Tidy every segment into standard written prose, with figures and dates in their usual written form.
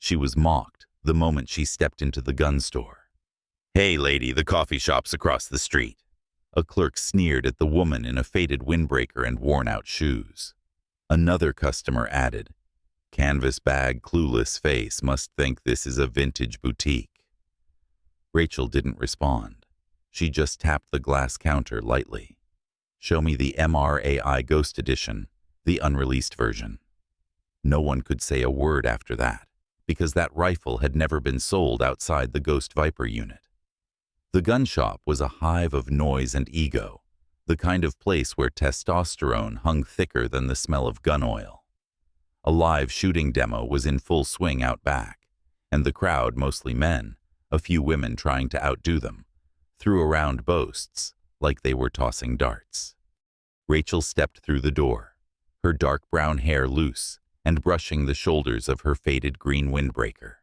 She was mocked the moment she stepped into the gun store. "Hey, lady, the coffee shop's across the street." A clerk sneered at the woman in a faded windbreaker and worn-out shoes. Another customer added, "Canvas bag, clueless face must think this is a vintage boutique." Rachel didn't respond. She just tapped the glass counter lightly. "Show me the MRAI Ghost Edition, the unreleased version." No one could say a word after that, because that rifle had never been sold outside the Ghost Viper unit. The gun shop was a hive of noise and ego, the kind of place where testosterone hung thicker than the smell of gun oil. A live shooting demo was in full swing out back, and the crowd, mostly men, a few women trying to outdo them, threw around boasts like they were tossing darts. Rachel stepped through the door, her dark brown hair loose and brushing the shoulders of her faded green windbreaker.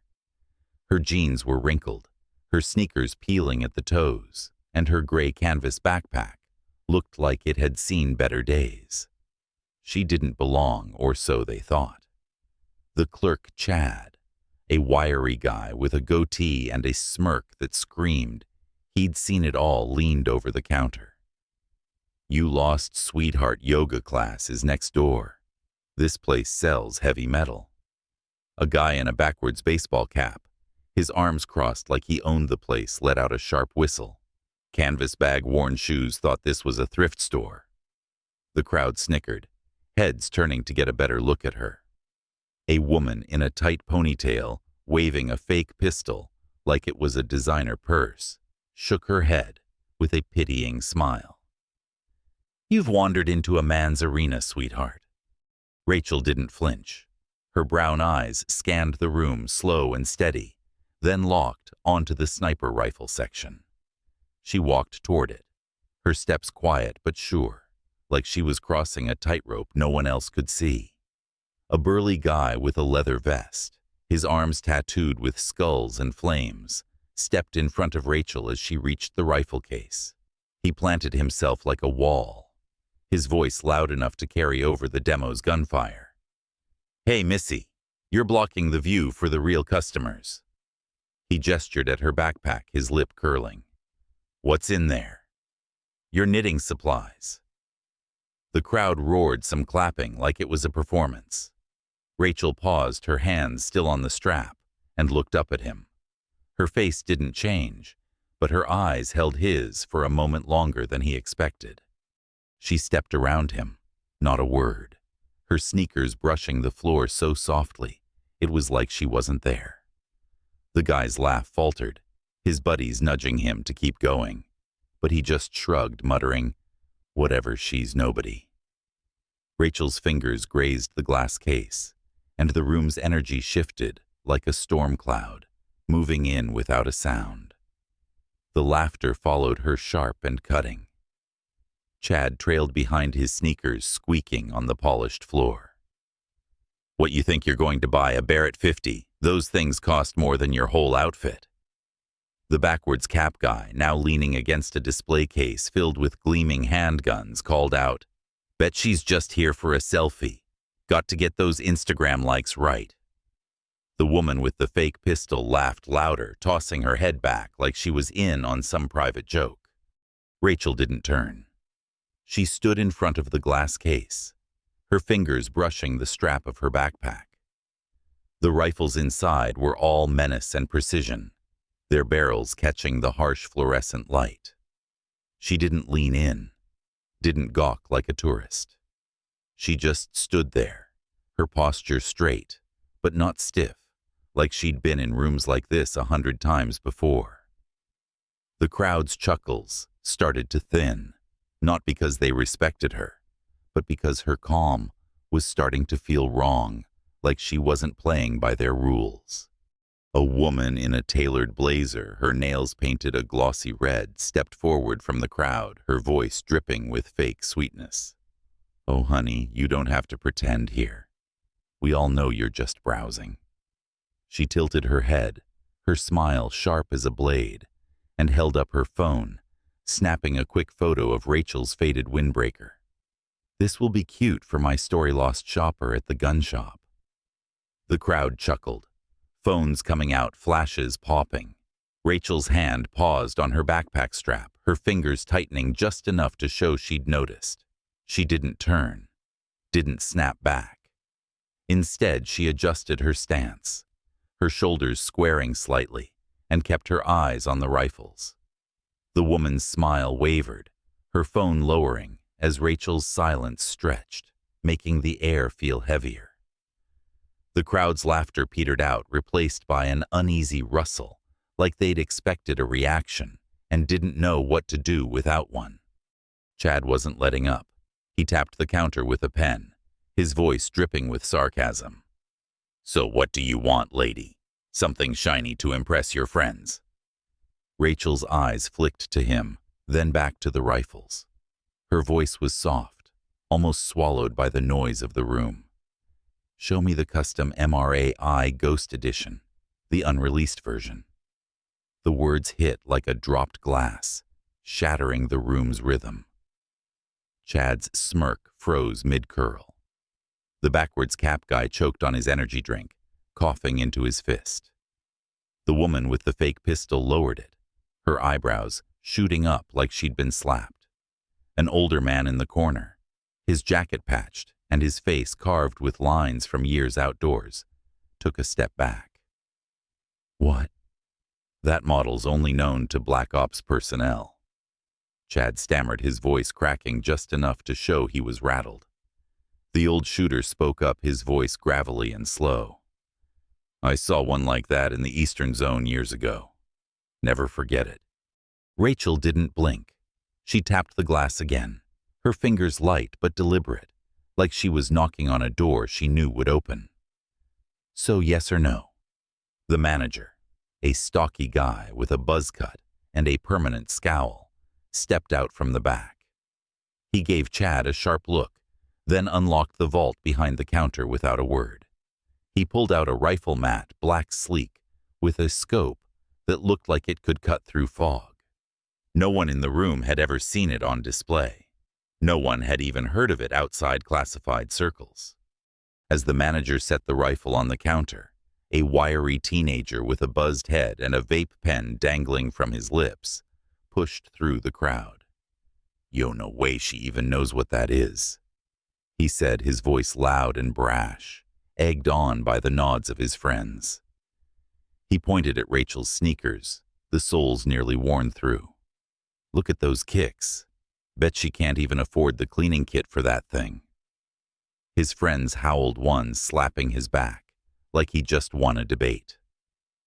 Her jeans were wrinkled, her sneakers peeling at the toes, and her gray canvas backpack looked like it had seen better days. She didn't belong, or so they thought. The clerk, Chad, a wiry guy with a goatee and a smirk that screamed he'd seen it all, leaned over the counter. "You lost sweetheart yoga class is next door. This place sells heavy metal." A guy in a backwards baseball cap, his arms crossed like he owned the place, let out a sharp whistle. Canvas bag, worn shoes thought this was a thrift store. The crowd snickered, heads turning to get a better look at her. A woman in a tight ponytail, waving a fake pistol like it was a designer purse, shook her head with a pitying smile. "You've wandered into a man's arena, sweetheart." Rachel didn't flinch. Her brown eyes scanned the room, slow and steady, then locked onto the sniper rifle section. She walked toward it, her steps quiet but sure, like she was crossing a tightrope no one else could see. A burly guy with a leather vest, his arms tattooed with skulls and flames, stepped in front of Rachel as she reached the rifle case. He planted himself like a wall, his voice loud enough to carry over the demo's gunfire. "Hey, Missy, you're blocking the view for the real customers." He gestured at her backpack, his lip curling. "What's in there?" "Your knitting supplies." The crowd roared some clapping like it was a performance. Rachel paused, her hands still on the strap, and looked up at him. Her face didn't change, but her eyes held his for a moment longer than he expected. She stepped around him, not a word, her sneakers brushing the floor so softly it was like she wasn't there. The guy's laugh faltered, his buddies nudging him to keep going, but he just shrugged, muttering, "Whatever, she's nobody." Rachel's fingers grazed the glass case, and the room's energy shifted like a storm cloud, moving in without a sound. The laughter followed her, sharp and cutting. Chad trailed behind his sneakers, squeaking on the polished floor. "What, you think you're going to buy a Barrett 50? Those things cost more than your whole outfit." The backwards cap guy, now leaning against a display case filled with gleaming handguns, called out, "Bet she's just here for a selfie. Got to get those Instagram likes right." The woman with the fake pistol laughed louder, tossing her head back like she was in on some private joke. Rachel didn't turn. She stood in front of the glass case, her fingers brushing the strap of her backpack. The rifles inside were all menace and precision, their barrels catching the harsh fluorescent light. She didn't lean in, didn't gawk like a tourist. She just stood there, her posture straight, but not stiff, like she'd been in rooms like this 100 times before. The crowd's chuckles started to thin, not because they respected her, but because her calm was starting to feel wrong, like she wasn't playing by their rules. A woman in a tailored blazer, her nails painted a glossy red, stepped forward from the crowd, her voice dripping with fake sweetness. "Oh, honey, you don't have to pretend here. We all know you're just browsing." She tilted her head, her smile sharp as a blade, and held up her phone, snapping a quick photo of Rachel's faded windbreaker. "This will be cute for my story-lost shopper at the gun shop." The crowd chuckled, Phones coming out, flashes popping. Rachel's hand paused on her backpack strap, her fingers tightening just enough to show she'd noticed. She didn't turn, didn't snap back. Instead, she adjusted her stance, her shoulders squaring slightly, and kept her eyes on the rifles. The woman's smile wavered, her phone lowering as Rachel's silence stretched, making the air feel heavier. The crowd's laughter petered out, replaced by an uneasy rustle, like they'd expected a reaction and didn't know what to do without one. Chad wasn't letting up. He tapped the counter with a pen, his voice dripping with sarcasm. "So what do you want, lady? Something shiny to impress your friends?" Rachel's eyes flicked to him, then back to the rifles. Her voice was soft, almost swallowed by the noise of the room. "Show me the custom MRAI Ghost Edition, the unreleased version." The words hit like a dropped glass, shattering the room's rhythm. Chad's smirk froze mid-curl. The backwards cap guy choked on his energy drink, coughing into his fist. The woman with the fake pistol lowered it, her eyebrows shooting up like she'd been slapped. An older man in the corner, his jacket patched and his face carved with lines from years outdoors, took a step back. "What?" "That model's only known to Black Ops personnel." Chad stammered, his voice cracking just enough to show he was rattled. The old shooter spoke up, his voice gravelly and slow. "I saw one like that in the Eastern Zone years ago. Never forget it." Rachel didn't blink. She tapped the glass again, her fingers light but deliberate, like she was knocking on a door she knew would open. "So yes or no?" The manager, a stocky guy with a buzz cut and a permanent scowl, stepped out from the back. He gave Chad a sharp look, then unlocked the vault behind the counter without a word. He pulled out a rifle mat, black sleek, with a scope that looked like it could cut through fog. No one in the room had ever seen it on display. No one had even heard of it outside classified circles. As the manager set the rifle on the counter, a wiry teenager with a buzzed head and a vape pen dangling from his lips pushed through the crowd. "Yo, no way she even knows what that is," he said, his voice loud and brash, egged on by the nods of his friends. He pointed at Rachel's sneakers, the soles nearly worn through. "Look at those kicks. Bet she can't even afford the cleaning kit for that thing." His friends howled, one slapping his back, like he just won a debate.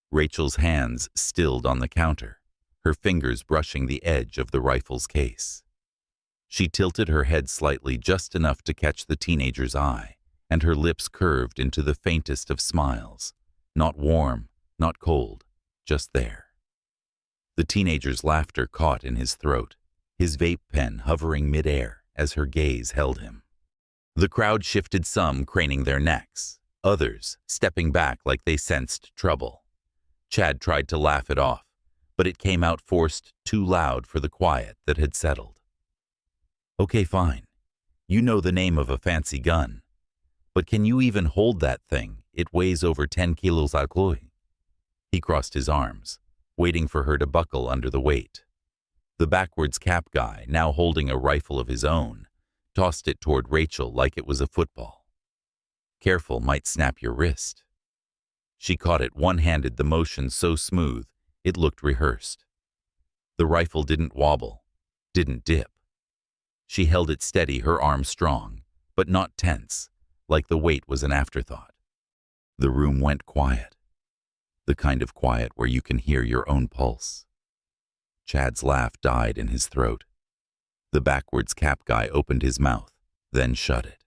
Rachel's hands stilled on the counter, her fingers brushing the edge of the rifle's case. She tilted her head slightly, just enough to catch the teenager's eye, and her lips curved into the faintest of smiles. Not warm, not cold, just there. The teenager's laughter caught in his throat, his vape pen hovering midair as her gaze held him. The crowd shifted, some craning their necks, others stepping back like they sensed trouble. Chad tried to laugh it off, but it came out forced, too loud for the quiet that had settled. "Okay, fine. You know the name of a fancy gun. But can you even hold that thing? It weighs over 10 kilos alcohol." He crossed his arms, waiting for her to buckle under the weight. The backwards cap guy, now holding a rifle of his own, tossed it toward Rachel like it was a football. "Careful, might snap your wrist." She caught it one-handed, the motion so smooth it looked rehearsed. The rifle didn't wobble, didn't dip. She held it steady, her arm strong, but not tense, like the weight was an afterthought. The room went quiet, the kind of quiet where you can hear your own pulse. Chad's laugh died in his throat. The backwards cap guy opened his mouth, then shut it,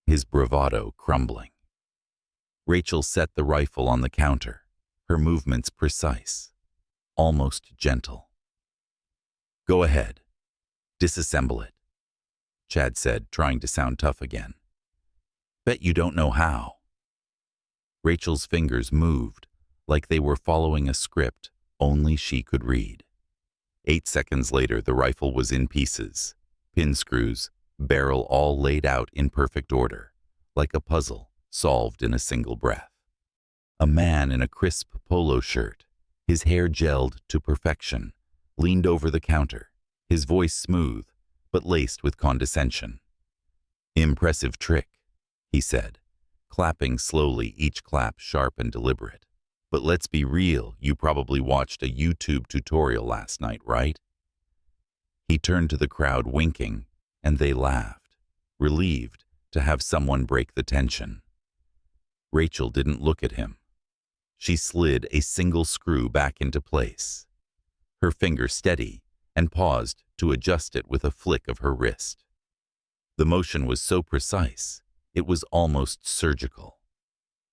his bravado crumbling. Rachel set the rifle on the counter, her movements precise, almost gentle. "Go ahead. Disassemble it," Chad said, trying to sound tough again. "Bet you don't know how." Rachel's fingers moved like they were following a script only she could read. 8 seconds later, the rifle was in pieces, pin screws, barrel all laid out in perfect order, like a puzzle solved in a single breath. A man in a crisp polo shirt, his hair gelled to perfection, leaned over the counter, his voice smooth, but laced with condescension. "Impressive trick," he said, clapping slowly, each clap sharp and deliberate. "But let's be real, you probably watched a YouTube tutorial last night, right?" He turned to the crowd, winking, and they laughed, relieved to have someone break the tension. Rachel didn't look at him. She slid a single screw back into place, her finger steady, and paused to adjust it with a flick of her wrist. The motion was so precise, it was almost surgical.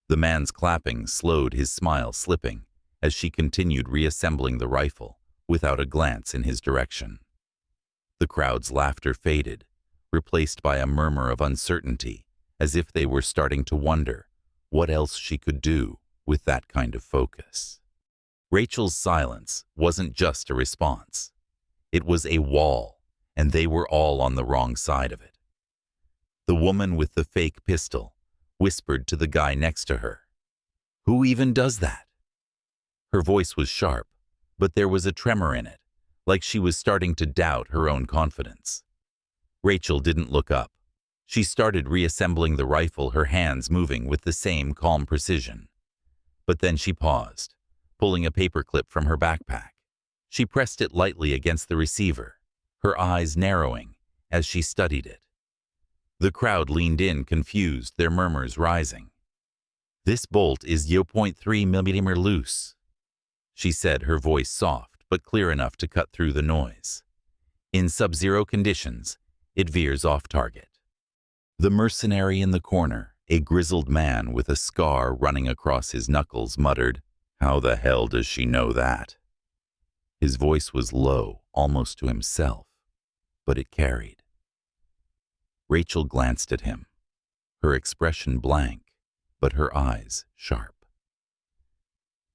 The man's clapping slowed, his smile slipping, as she continued reassembling the rifle without a glance in his direction. The crowd's laughter faded, replaced by a murmur of uncertainty, as if they were starting to wonder what else she could do with that kind of focus. Rachel's silence wasn't just a response. It was a wall, and they were all on the wrong side of it. The woman with the fake pistol whispered to the guy next to her, "Who even does that?" Her voice was sharp, but there was a tremor in it, like she was starting to doubt her own confidence. Rachel didn't look up. She started reassembling the rifle, her hands moving with the same calm precision. But then she paused, pulling a paperclip from her backpack. She pressed it lightly against the receiver, her eyes narrowing as she studied it. The crowd leaned in, confused, their murmurs rising. "This bolt is 0.3 millimeter loose," she said, her voice soft but clear enough to cut through the noise. "In sub-zero conditions, it veers off target." The mercenary in the corner, a grizzled man with a scar running across his knuckles, muttered, "How the hell does she know that?" His voice was low, almost to himself, but it carried. Rachel glanced at him, her expression blank, but her eyes sharp.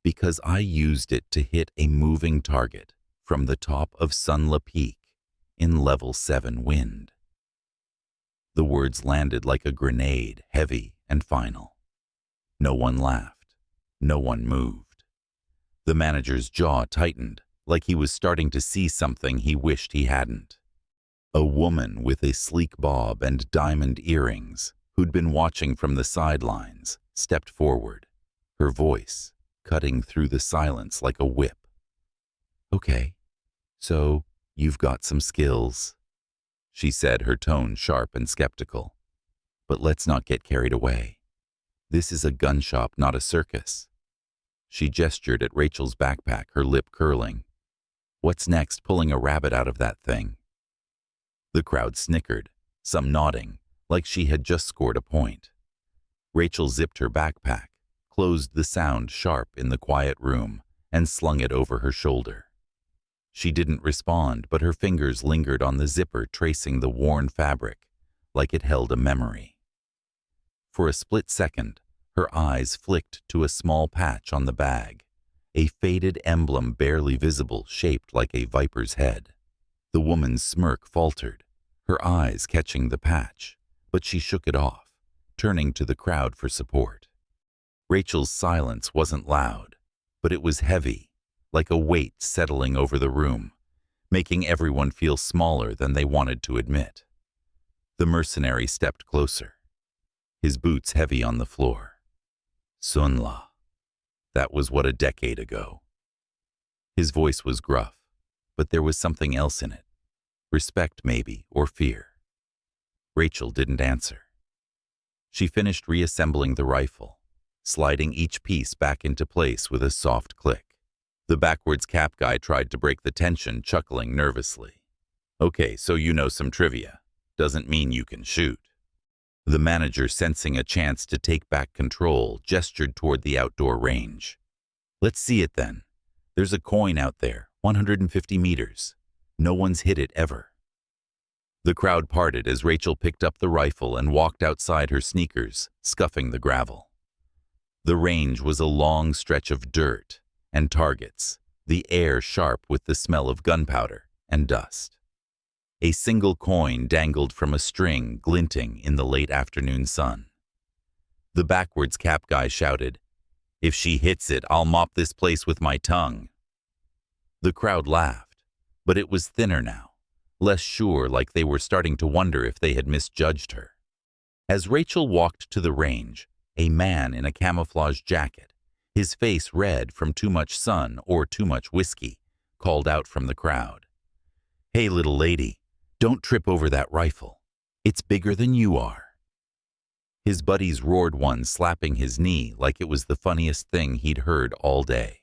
"Because I used it to hit a moving target from the top of Sunla Peak in level 7 wind." The words landed like a grenade, heavy and final. No one laughed. No one moved. The manager's jaw tightened, like he was starting to see something he wished he hadn't. A woman with a sleek bob and diamond earrings, who'd been watching from the sidelines, stepped forward, her voice cutting through the silence like a whip. "Okay, so you've got some skills," she said, her tone sharp and skeptical. "But let's not get carried away. This is a gun shop, not a circus." She gestured at Rachel's backpack, her lip curling. "What's next, pulling a rabbit out of that thing?" The crowd snickered, some nodding, like she had just scored a point. Rachel zipped her backpack, closed the sound sharp in the quiet room, and slung it over her shoulder. She didn't respond, but her fingers lingered on the zipper, tracing the worn fabric, like it held a memory. For a split second, her eyes flicked to a small patch on the bag, a faded emblem barely visible, shaped like a viper's head. The woman's smirk faltered, her eyes catching the patch, but she shook it off, turning to the crowd for support. Rachel's silence wasn't loud, but it was heavy, like a weight settling over the room, making everyone feel smaller than they wanted to admit. The mercenary stepped closer, his boots heavy on the floor. Sunla. That was what, a decade ago. His voice was gruff, but there was something else in it. Respect, maybe, or fear. Rachel didn't answer. She finished reassembling the rifle, sliding each piece back into place with a soft click. The backwards cap guy tried to break the tension, chuckling nervously. "Okay, so you know some trivia. Doesn't mean you can shoot." The manager, sensing a chance to take back control, gestured toward the outdoor range. "Let's see it then. There's a coin out there, 150 meters. No one's hit it ever." The crowd parted as Rachel picked up the rifle and walked outside, her sneakers scuffing the gravel. The range was a long stretch of dirt and targets, the air sharp with the smell of gunpowder and dust. A single coin dangled from a string, glinting in the late afternoon sun. The backwards cap guy shouted, If she hits it, I'll mop this place with my tongue." The crowd laughed, but it was thinner now, less sure, like they were starting to wonder if they had misjudged her. As Rachel walked to the range, a man in a camouflage jacket, his face red from too much sun or too much whiskey, called out from the crowd, "Hey, little lady, don't trip over that rifle. It's bigger than you are." His buddies roared, one slapping his knee like it was the funniest thing he'd heard all day.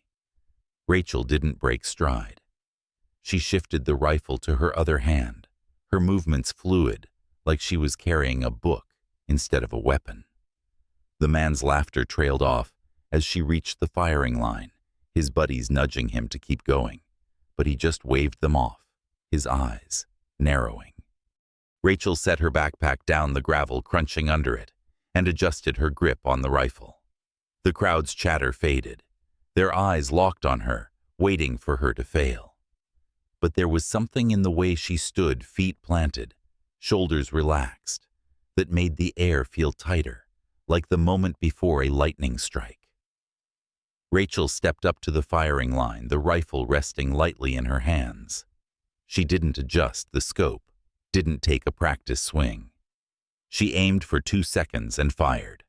Rachel didn't break stride. She shifted the rifle to her other hand, her movements fluid, like she was carrying a book instead of a weapon. The man's laughter trailed off as she reached the firing line, his buddies nudging him to keep going, but he just waved them off, his eyes narrowing. Rachel set her backpack down, the gravel crunching under it, and adjusted her grip on the rifle. The crowd's chatter faded, their eyes locked on her, waiting for her to fail. But there was something in the way she stood, feet planted, shoulders relaxed, that made the air feel tighter, like the moment before a lightning strike. Rachel stepped up to the firing line, the rifle resting lightly in her hands. She didn't adjust the scope, didn't take a practice swing. She aimed for 2 seconds and fired.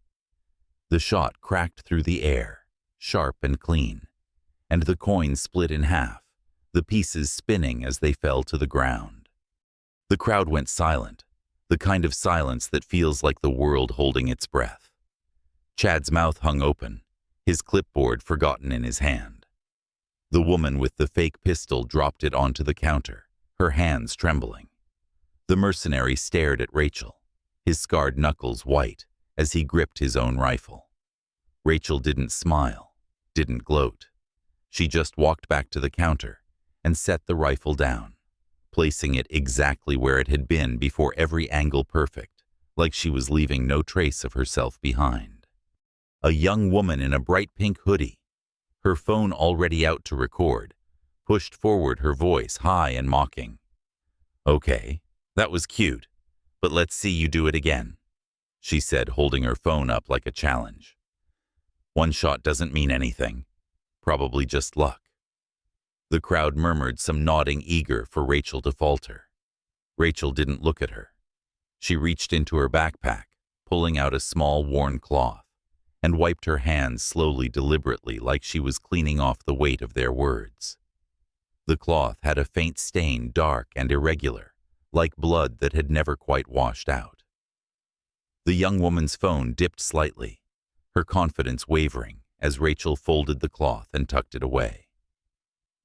The shot cracked through the air, sharp and clean, and the coin split in half, the pieces spinning as they fell to the ground. The crowd went silent, the kind of silence that feels like the world holding its breath. Chad's mouth hung open, his clipboard forgotten in his hand. The woman with the fake pistol dropped it onto the counter, her hands trembling. The mercenary stared at Rachel, his scarred knuckles white as he gripped his own rifle. Rachel didn't smile, didn't gloat. She just walked back to the counter and set the rifle down, placing it exactly where it had been before, every angle perfect, like she was leaving no trace of herself behind. A young woman in a bright pink hoodie, her phone already out to record, pushed forward, her voice high and mocking. "Okay, that was cute, but let's see you do it again," she said, holding her phone up like a challenge. "One shot doesn't mean anything. Probably just luck." The crowd murmured, some nodding, eager for Rachel to falter. Rachel didn't look at her. She reached into her backpack, pulling out a small worn cloth, and wiped her hands slowly, deliberately, like she was cleaning off the weight of their words. The cloth had a faint stain, dark and irregular, like blood that had never quite washed out. The young woman's phone dipped slightly, her confidence wavering as Rachel folded the cloth and tucked it away.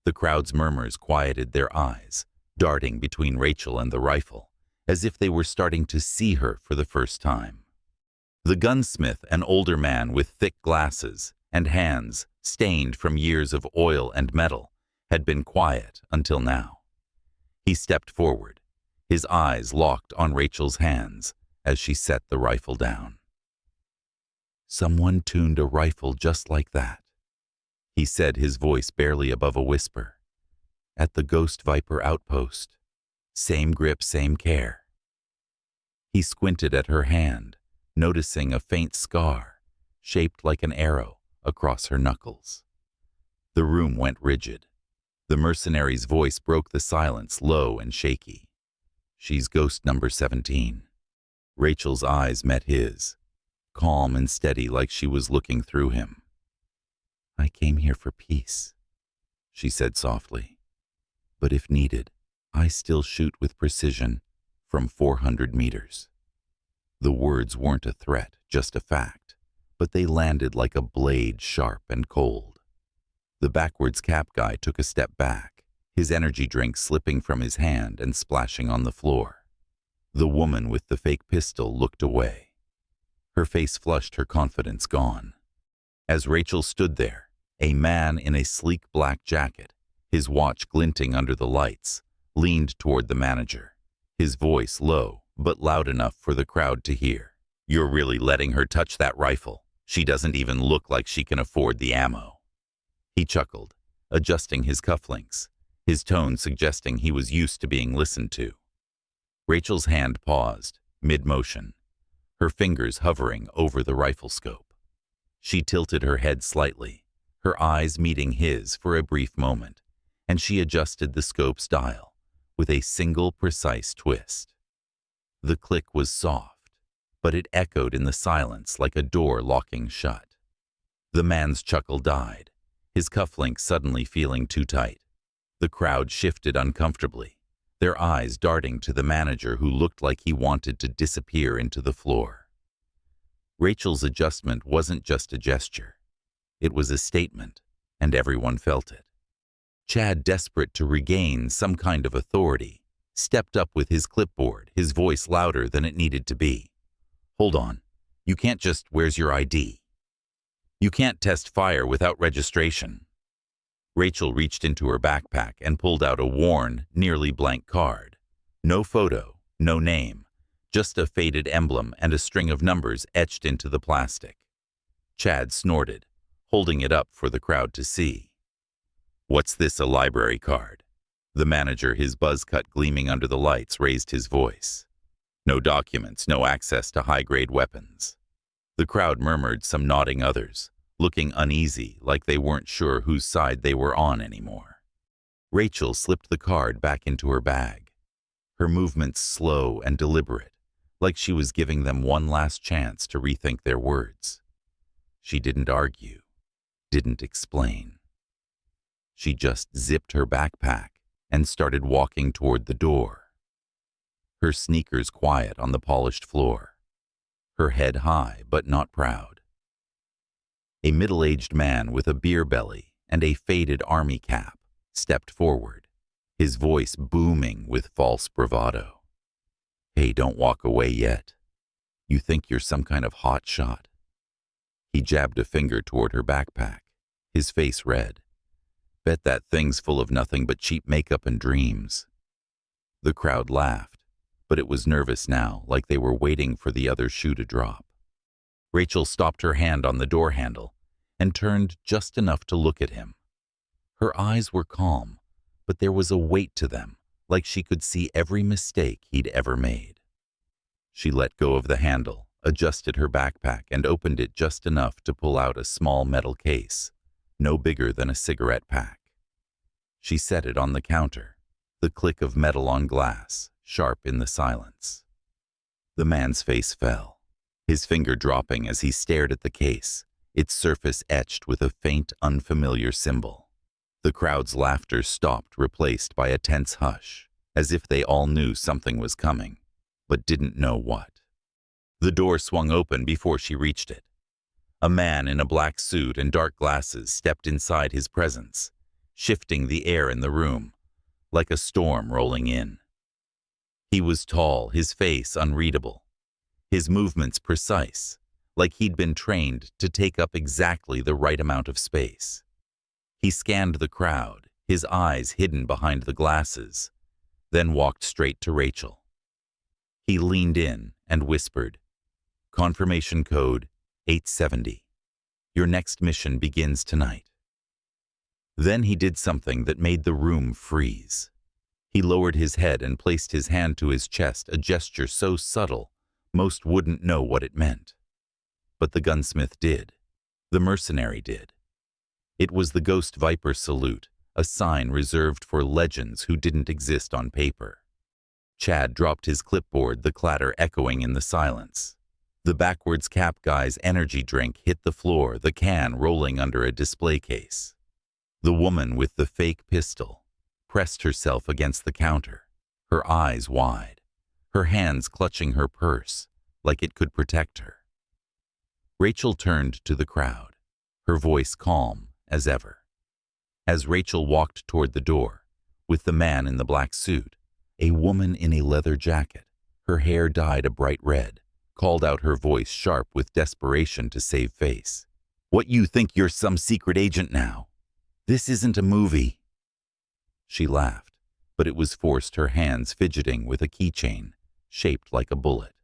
The crowd's murmurs quieted, their eyes darting between Rachel and the rifle, as if they were starting to see her for the first time. The gunsmith, an older man with thick glasses and hands stained from years of oil and metal, had been quiet until now. He stepped forward, his eyes locked on Rachel's hands as she set the rifle down. "Someone tuned a rifle just like that," he said, his voice barely above a whisper. "At the Ghost Viper outpost. Same grip, same care." He squinted at her hand, noticing a faint scar, shaped like an arrow, across her knuckles. The room went rigid. The mercenary's voice broke the silence, low and shaky. "She's ghost number 17. Rachel's eyes met his, calm and steady, like she was looking through him. "I came here for peace," she said softly. "But if needed, I still shoot with precision from 400 meters. The words weren't a threat, just a fact, but they landed like a blade, sharp and cold. The backwards cap guy took a step back, his energy drink slipping from his hand and splashing on the floor. The woman with the fake pistol looked away. Her face flushed, her confidence gone. As Rachel stood there, a man in a sleek black jacket, his watch glinting under the lights, leaned toward the manager, his voice low but loud enough for the crowd to hear. "You're really letting her touch that rifle? She doesn't even look like she can afford the ammo." He chuckled, adjusting his cufflinks, his tone suggesting he was used to being listened to. Rachel's hand paused, mid-motion, her fingers hovering over the rifle scope. She tilted her head slightly, her eyes meeting his for a brief moment, and she adjusted the scope's dial with a single precise twist. The click was soft, but it echoed in the silence like a door locking shut. The man's chuckle died, his cufflink suddenly feeling too tight. The crowd shifted uncomfortably, their eyes darting to the manager who looked like he wanted to disappear into the floor. Rachel's adjustment wasn't just a gesture. It was a statement, and everyone felt it. Chad, desperate to regain some kind of authority, stepped up with his clipboard, his voice louder than it needed to be. "Hold on. You can't just, where's your ID? You can't test fire without registration." Rachel reached into her backpack and pulled out a worn, nearly blank card. No photo, no name, just a faded emblem and a string of numbers etched into the plastic. Chad snorted, holding it up for the crowd to see. "What's this, a library card?" The manager, his buzz cut gleaming under the lights, raised his voice. "No documents, no access to high-grade weapons." The crowd murmured, some nodding, others looking uneasy, like they weren't sure whose side they were on anymore. Rachel slipped the card back into her bag, her movements slow and deliberate, like she was giving them one last chance to rethink their words. She didn't argue, didn't explain. She just zipped her backpack and started walking toward the door, her sneakers quiet on the polished floor, her head high but not proud. A middle-aged man with a beer belly and a faded army cap stepped forward, his voice booming with false bravado. "Hey, don't walk away yet. You think you're some kind of hot shot?" He jabbed a finger toward her backpack, his face red. "Bet that thing's full of nothing but cheap makeup and dreams." The crowd laughed, but it was nervous now, like they were waiting for the other shoe to drop. Rachel stopped her hand on the door handle and turned just enough to look at him. Her eyes were calm, but there was a weight to them, like she could see every mistake he'd ever made. She let go of the handle, adjusted her backpack, and opened it just enough to pull out a small metal case, no bigger than a cigarette pack. She set it on the counter, the click of metal on glass, sharp in the silence. The man's face fell, his finger dropping as he stared at the case, its surface etched with a faint, unfamiliar symbol. The crowd's laughter stopped, replaced by a tense hush, as if they all knew something was coming, but didn't know what. The door swung open before she reached it. A man in a black suit and dark glasses stepped inside his presence, shifting the air in the room, like a storm rolling in. He was tall, his face unreadable, his movements precise, like he'd been trained to take up exactly the right amount of space. He scanned the crowd, his eyes hidden behind the glasses, then walked straight to Rachel. He leaned in and whispered, "Confirmation code 870. Your next mission begins tonight." Then he did something that made the room freeze. He lowered his head and placed his hand to his chest, a gesture so subtle most wouldn't know what it meant. But the gunsmith did. The mercenary did. It was the Ghost Viper salute, a sign reserved for legends who didn't exist on paper. Chad dropped his clipboard, the clatter echoing in the silence. The backwards cap guy's energy drink hit the floor, the can rolling under a display case. The woman with the fake pistol pressed herself against the counter, her eyes wide, her hands clutching her purse like it could protect her. Rachel turned to the crowd, her voice calm as ever. As Rachel walked toward the door, with the man in the black suit, a woman in a leather jacket, her hair dyed a bright red, called out, her voice sharp with desperation to save face. "What, you think you're some secret agent now? This isn't a movie." She laughed, but it was forced, her hands fidgeting with a keychain, shaped like a bullet.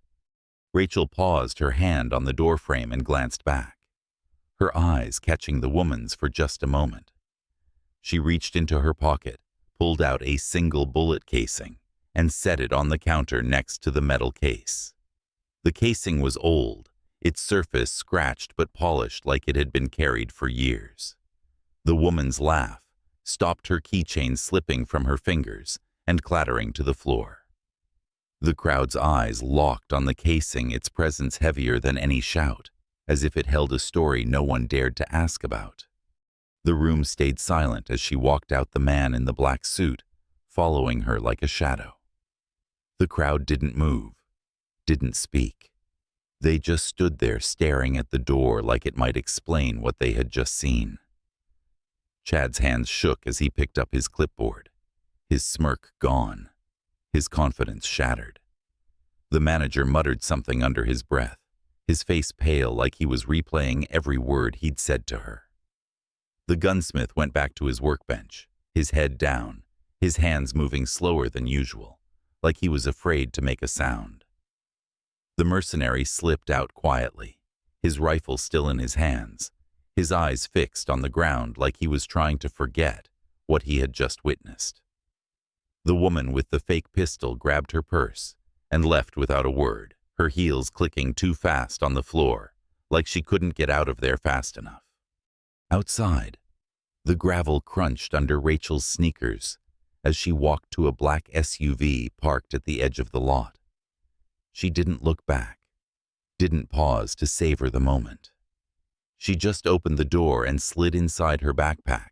Rachel paused, her hand on the doorframe, and glanced back, her eyes catching the woman's for just a moment. She reached into her pocket, pulled out a single bullet casing, and set it on the counter next to the metal case. The casing was old, its surface scratched but polished like it had been carried for years. The woman's laugh stopped her keychain slipping from her fingers and clattering to the floor. The crowd's eyes locked on the casing, its presence heavier than any shout, as if it held a story no one dared to ask about. The room stayed silent as she walked out, the man in the black suit following her like a shadow. The crowd didn't move, didn't speak. They just stood there staring at the door like it might explain what they had just seen. Chad's hands shook as he picked up his clipboard, his smirk gone, his confidence shattered. The manager muttered something under his breath, his face pale like he was replaying every word he'd said to her. The gunsmith went back to his workbench, his head down, his hands moving slower than usual, like he was afraid to make a sound. The mercenary slipped out quietly, his rifle still in his hands, his eyes fixed on the ground like he was trying to forget what he had just witnessed. The woman with the fake pistol grabbed her purse and left without a word, her heels clicking too fast on the floor, like she couldn't get out of there fast enough. Outside, the gravel crunched under Rachel's sneakers as she walked to a black SUV parked at the edge of the lot. She didn't look back, didn't pause to savor the moment. She just opened the door and slid inside her backpack,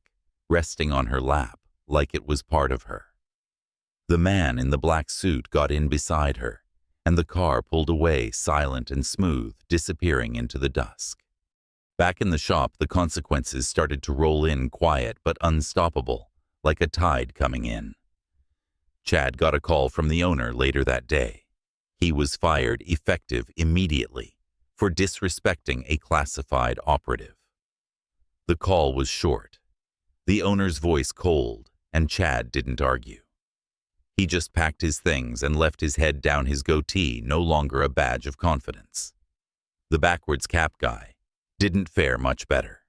resting on her lap like it was part of her. The man in the black suit got in beside her, and the car pulled away, silent and smooth, disappearing into the dusk. Back in the shop, the consequences started to roll in, quiet but unstoppable, like a tide coming in. Chad got a call from the owner later that day. He was fired, effective immediately, for disrespecting a classified operative. The call was short, the owner's voice cold, and Chad didn't argue. He just packed his things and left his head down, his goatee no longer a badge of confidence. The backwards cap guy didn't fare much better.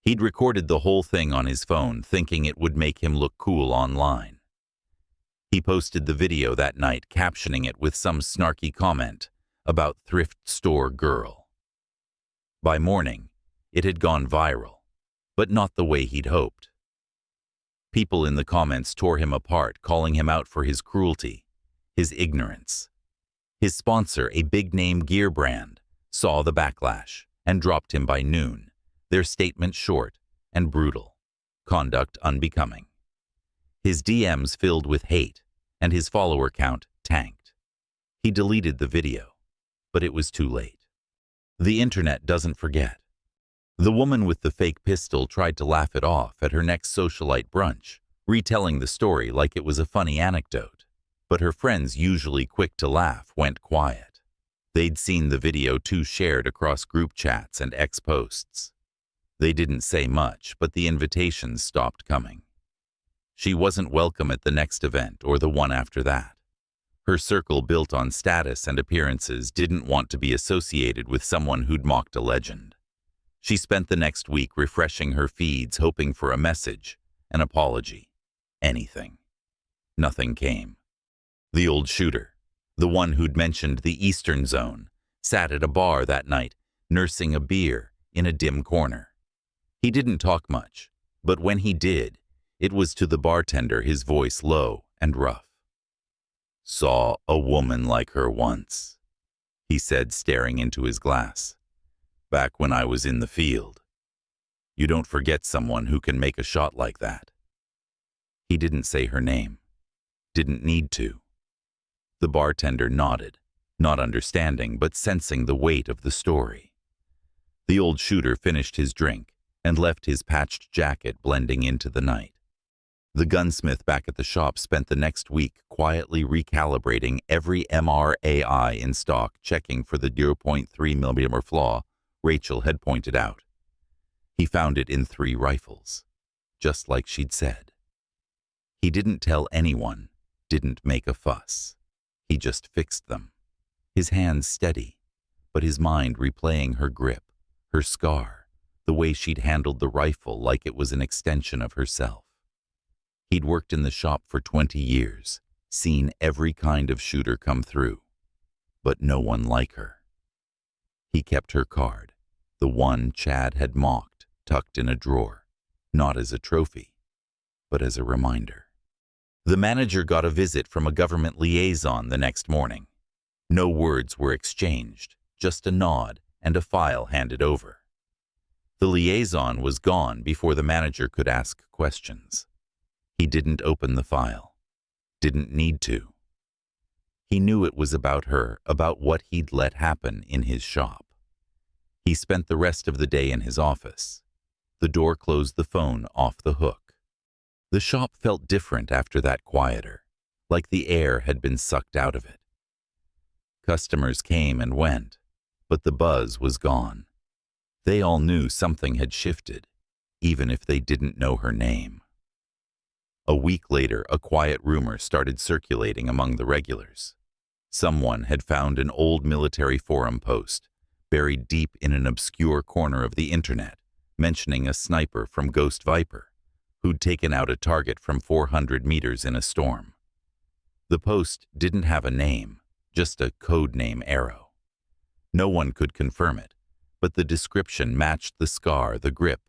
He'd recorded the whole thing on his phone, thinking it would make him look cool online. He posted the video that night, captioning it with some snarky comment about thrift store girl. By morning, it had gone viral, but not the way he'd hoped. People in the comments tore him apart, calling him out for his cruelty, his ignorance. His sponsor, a big-name gear brand, saw the backlash and dropped him by noon, their statement short and brutal, conduct unbecoming. His DMs filled with hate, and his follower count tanked. He deleted the video, but it was too late. The internet doesn't forget. The woman with the fake pistol tried to laugh it off at her next socialite brunch, retelling the story like it was a funny anecdote, but her friends, usually quick to laugh, went quiet. They'd seen the video too, shared across group chats and X posts. They didn't say much, but the invitations stopped coming. She wasn't welcome at the next event or the one after that. Her circle, built on status and appearances, didn't want to be associated with someone who'd mocked a legend. She spent the next week refreshing her feeds, hoping for a message, an apology, anything. Nothing came. The old shooter, the one who'd mentioned the Eastern Zone, sat at a bar that night, nursing a beer in a dim corner. He didn't talk much, but when he did, it was to the bartender, his voice low and rough. "Saw a woman like her once," he said, staring into his glass. "Back when I was in the field. You don't forget someone who can make a shot like that." He didn't say her name. Didn't need to. The bartender nodded, not understanding but sensing the weight of the story. The old shooter finished his drink and left his patched jacket blending into the night. The gunsmith back at the shop spent the next week quietly recalibrating every MRAI in stock, checking for the 0.3mm flaw Rachel had pointed out. He found it in 3 rifles, just like she'd said. He didn't tell anyone, didn't make a fuss. He just fixed them, his hands steady, but his mind replaying her grip, her scar, the way she'd handled the rifle like it was an extension of herself. He'd worked in the shop for 20 years, seen every kind of shooter come through, but no one like her. He kept her card, the one Chad had mocked, tucked in a drawer, not as a trophy, but as a reminder. The manager got a visit from a government liaison the next morning. No words were exchanged, just a nod and a file handed over. The liaison was gone before the manager could ask questions. He didn't open the file. Didn't need to. He knew it was about her, about what he'd let happen in his shop. He spent the rest of the day in his office. The door closed the phone off the hook. The shop felt different after that, quieter, like the air had been sucked out of it. Customers came and went, but the buzz was gone. They all knew something had shifted, even if they didn't know her name. A week later, a quiet rumor started circulating among the regulars. Someone had found an old military forum post, buried deep in an obscure corner of the internet, mentioning a sniper from Ghost Viper, who'd taken out a target from 400 meters in a storm. The post didn't have a name, just a code name Arrow. No one could confirm it, but the description matched the scar, the grip,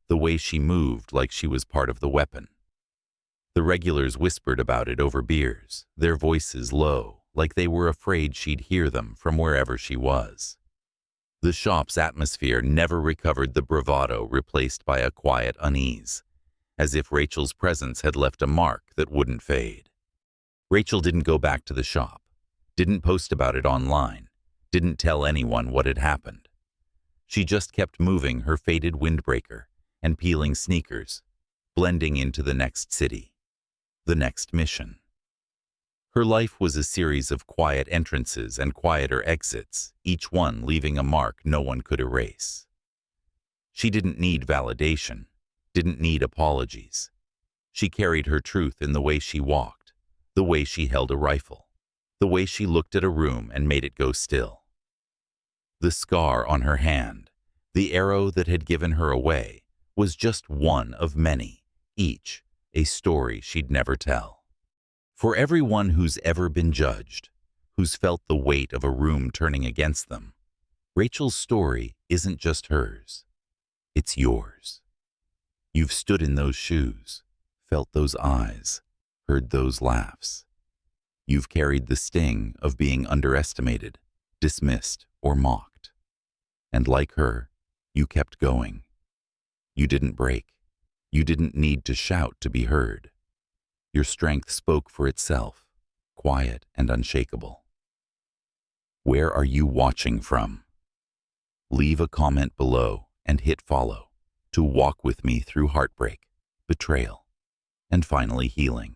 the way she moved like she was part of the weapon. The regulars whispered about it over beers, their voices low, like they were afraid she'd hear them from wherever she was. The shop's atmosphere never recovered the bravado replaced by a quiet unease, as if Rachel's presence had left a mark that wouldn't fade. Rachel didn't go back to the shop, didn't post about it online, didn't tell anyone what had happened. She just kept moving her faded windbreaker and peeling sneakers, blending into the next city, the next mission. Her life was a series of quiet entrances and quieter exits, each one leaving a mark no one could erase. She didn't need validation, didn't need apologies. She carried her truth in the way she walked, the way she held a rifle, the way she looked at a room and made it go still. The scar on her hand, the arrow that had given her away, was just one of many, each a story she'd never tell. For everyone who's ever been judged, who's felt the weight of a room turning against them, Rachel's story isn't just hers, it's yours. You've stood in those shoes, felt those eyes, heard those laughs. You've carried the sting of being underestimated, dismissed, or mocked. And like her, you kept going. You didn't break. You didn't need to shout to be heard. Your strength spoke for itself, quiet and unshakable. Where are you watching from? Leave a comment below and hit follow to walk with me through heartbreak, betrayal, and finally healing.